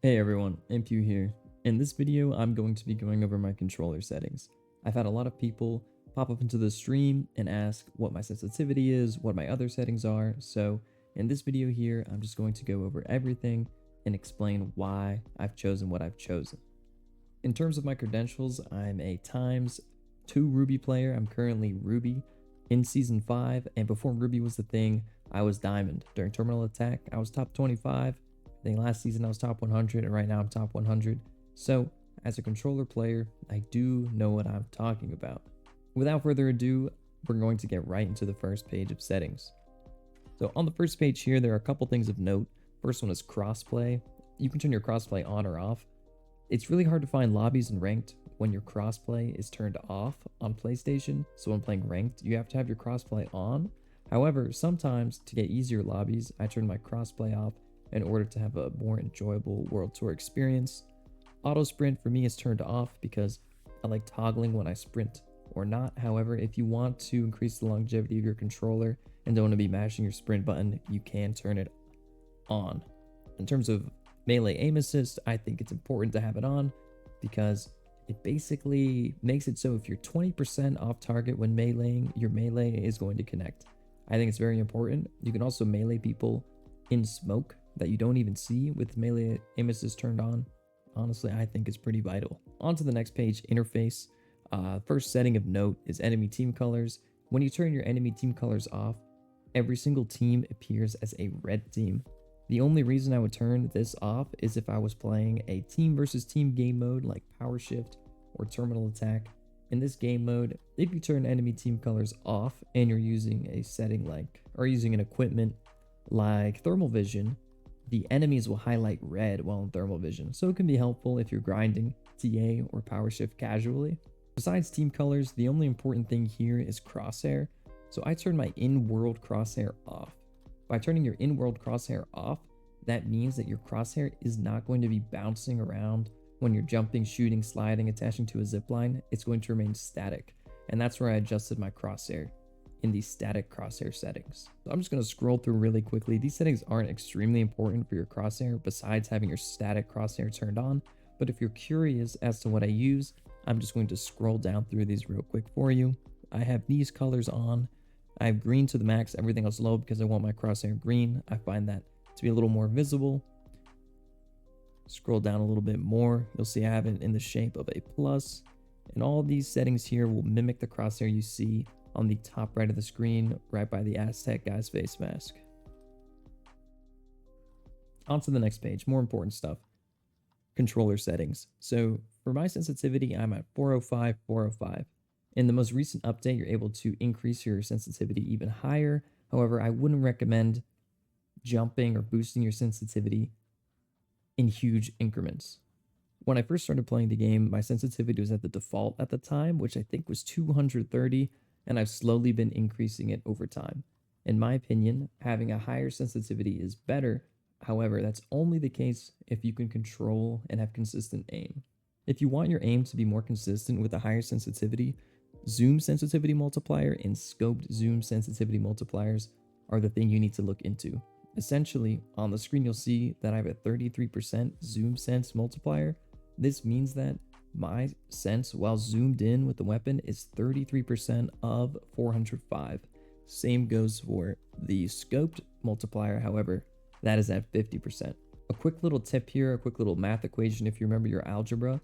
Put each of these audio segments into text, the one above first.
Hey everyone, MQ here. In this video, I'm going to be going over my controller settings. I've had a lot of people pop up into the stream and ask what my sensitivity is, what my other settings are, so in this video here, I'm just going to go over everything and explain why I've chosen what I've chosen. In terms of my credentials, I'm a ×2 Ruby player. I'm currently Ruby in Season 5, and before Ruby was the thing, I was Diamond. During Terminal Attack, I was top 25. I think last season I was top 100, and right now I'm top 100. So, as a controller player, I do know what I'm talking about. Without further ado, we're going to get right into the first page of settings. So on the first page here, there are a couple things of note. First one is crossplay. You can turn your crossplay on or off. It's really hard to find lobbies in ranked when your crossplay is turned off on PlayStation. So when playing ranked, you have to have your crossplay on. However, sometimes to get easier lobbies, I turn my crossplay off in order to have a more enjoyable World Tour experience. Auto sprint for me is turned off because I like toggling when I sprint or not. However, if you want to increase the longevity of your controller and don't want to be mashing your sprint button, you can turn it on. In terms of melee aim assist, I think it's important to have it on because it basically makes it so if you're 20% off target when meleeing, your melee is going to connect. I think it's very important. You can also melee people in smoke that you don't even see with melee aim assist turned on. Honestly, I think it's pretty vital. On to the next page, interface. First setting of note is enemy team colors. When you turn your enemy team colors off, every single team appears as a red team. The only reason I would turn this off is if I was playing a team versus team game mode like Power Shift or Terminal Attack. In this game mode, if you turn enemy team colors off and you're using a setting like, or using an equipment like thermal vision, the enemies will highlight red while in thermal vision, so it can be helpful if you're grinding TA or Power Shift casually. Besides team colors, the only important thing here is crosshair, so I turn my in-world crosshair off. By turning your in-world crosshair off, that means that your crosshair is not going to be bouncing around when you're jumping, shooting, sliding, attaching to a zipline. It's going to remain static, and that's where I adjusted my crosshair in the static crosshair settings. So I'm just going to scroll through really quickly. These settings aren't extremely important for your crosshair besides having your static crosshair turned on, but if you're curious as to what I use, I'm just going to scroll down through these real quick for you. I have these colors on. I have green to the max, everything else low because I want my crosshair green. I find that to be a little more visible. Scroll down a little bit more. You'll see I have it in the shape of a plus. And all these settings here will mimic the crosshair you see on the top right of the screen, right by the Aztec guy's face mask. On to the next page, more important stuff. Controller settings. So for my sensitivity, I'm at 405, 405. In the most recent update, you're able to increase your sensitivity even higher. However, I wouldn't recommend jumping or boosting your sensitivity in huge increments. When I first started playing the game, my sensitivity was at the default at the time, which I think was 230, and I've slowly been increasing it over time. In my opinion, having a higher sensitivity is better. However, that's only the case if you can control and have consistent aim. If you want your aim to be more consistent with a higher sensitivity, zoom sensitivity multiplier and scoped zoom sensitivity multipliers are the thing you need to look into. Essentially, on the screen you'll see that I have a 33% zoom sense multiplier. This means that my sense while zoomed in with the weapon is 33% of 405. Same goes for the scoped multiplier, however, that is at 50%. A quick little tip here, a quick little math equation if you remember your algebra.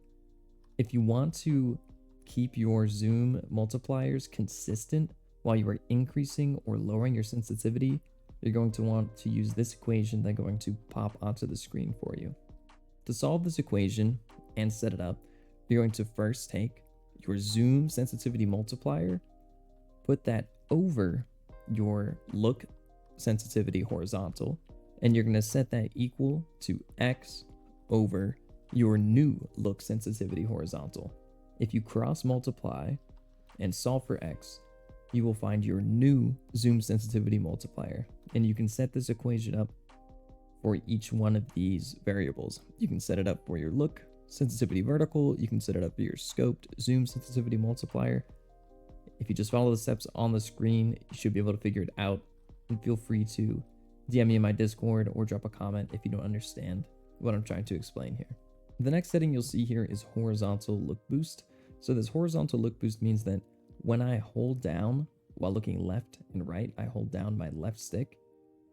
If you want to keep your zoom multipliers consistent while you are increasing or lowering your sensitivity, you're going to want to use this equation that's going to pop onto the screen for you. To solve this equation and set it up, you're going to first take your zoom sensitivity multiplier, put that over your look sensitivity horizontal, and you're going to set that equal to x over your new look sensitivity horizontal. If you cross multiply and solve for x, you will find your new zoom sensitivity multiplier, and you can set this equation up for each one of these variables. You can set it up for your look sensitivity vertical, you can set it up for your scoped zoom sensitivity multiplier. If you just follow the steps on the screen, you should be able to figure it out, and feel free to DM me in my Discord or drop a comment if you don't understand. what I'm trying to explain here. The next setting you'll see here is horizontal look boost. So this horizontal look boost means that when I hold down while looking left and right, I hold down my left stick,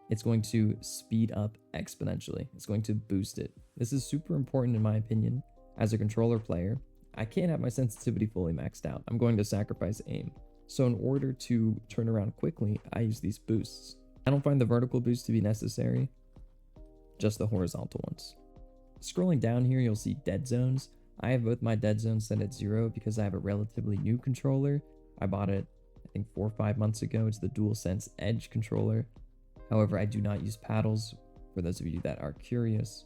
it's going to speed up exponentially. It's going to boost it. This is super important in my opinion. As a controller player, I can't have my sensitivity fully maxed out. I'm going to sacrifice aim. So in order to turn around quickly, I use these boosts. I don't find the vertical boost to be necessary, just the horizontal ones. Scrolling down here, you'll see dead zones. I have both my dead zones set at 0 because I have a relatively new controller. I bought it, I think 4 or 5 months ago. It's the DualSense Edge controller. However, I do not use paddles, for those of you that are curious.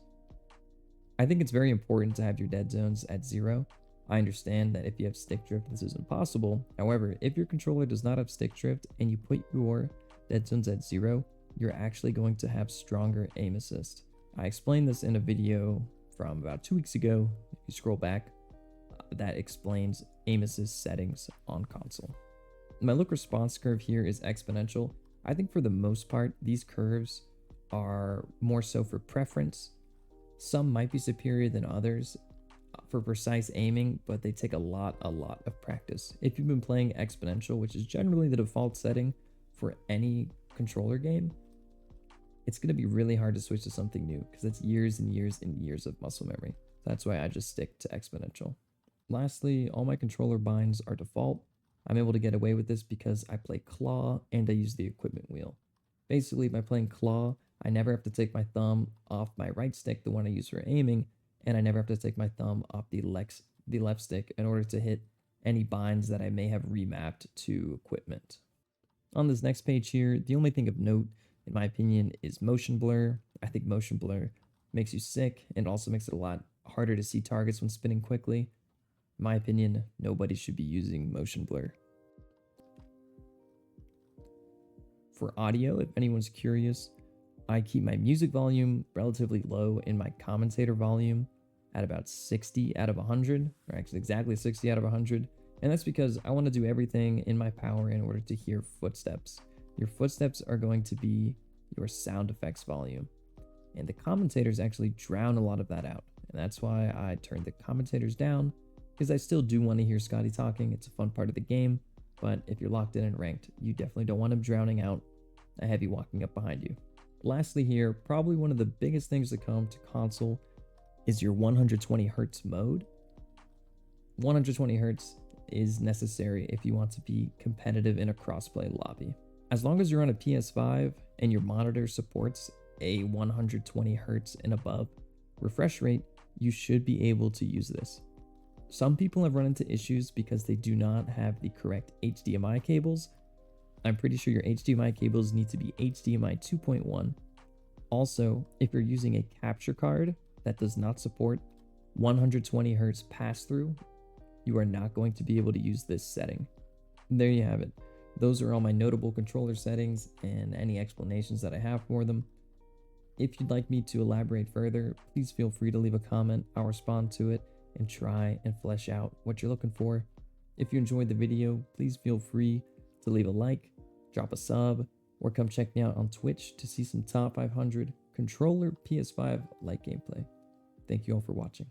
I think it's very important to have your dead zones at 0. I understand that if you have stick drift, this is impossible. However, if your controller does not have stick drift and you put your dead zones at 0, you're actually going to have stronger aim assist. I explained this in a video from about 2 weeks ago. If you scroll back, that explains aim assist settings on console. My look response curve here is exponential. I think for the most part, these curves are more so for preference. Some might be superior than others for precise aiming, but they take a lot of practice. If you've been playing exponential, which is generally the default setting for any controller game, it's going to be really hard to switch to something new because it's years and years and years of muscle memory. That's why I just stick to exponential. Lastly, all my controller binds are default. I'm able to get away with this because I play claw and I use the equipment wheel. Basically, by playing claw, I never have to take my thumb off my right stick, the one I use for aiming, and I never have to take my thumb off the left stick in order to hit any binds that I may have remapped to equipment. On this next page here, the only thing of note, in my opinion, is motion blur. I think motion blur makes you sick and also makes it a lot harder to see targets when spinning quickly. In my opinion, nobody should be using motion blur. For audio, if anyone's curious, I keep my music volume relatively low and my commentator volume at about 60 out of 100, or actually exactly 60 out of 100. And that's because I want to do everything in my power in order to hear footsteps. Your footsteps are going to be your sound effects volume. And the commentators actually drown a lot of that out. And that's why I turned the commentators down, because I still do want to hear Scotty talking. It's a fun part of the game. But if you're locked in and ranked, you definitely don't want him drowning out a heavy walking up behind you. Lastly here, probably one of the biggest things that come to console is your 120 Hz mode. 120 Hz is necessary if you want to be competitive in a crossplay lobby. As long as you're on a PS5 and your monitor supports a 120 Hz and above refresh rate, you should be able to use this. Some people have run into issues because they do not have the correct HDMI cables. I'm pretty sure your HDMI cables need to be HDMI 2.1. Also, if you're using a capture card that does not support 120 Hz pass-through, you are not going to be able to use this setting. There you have it. Those are all my notable controller settings and any explanations that I have for them. If you'd like me to elaborate further, please feel free to leave a comment. I'll respond to it and try and flesh out what you're looking for. If you enjoyed the video, please feel free to leave a like, drop a sub, or come check me out on Twitch to see some top 500 controller PS5 light gameplay. Thank you all for watching.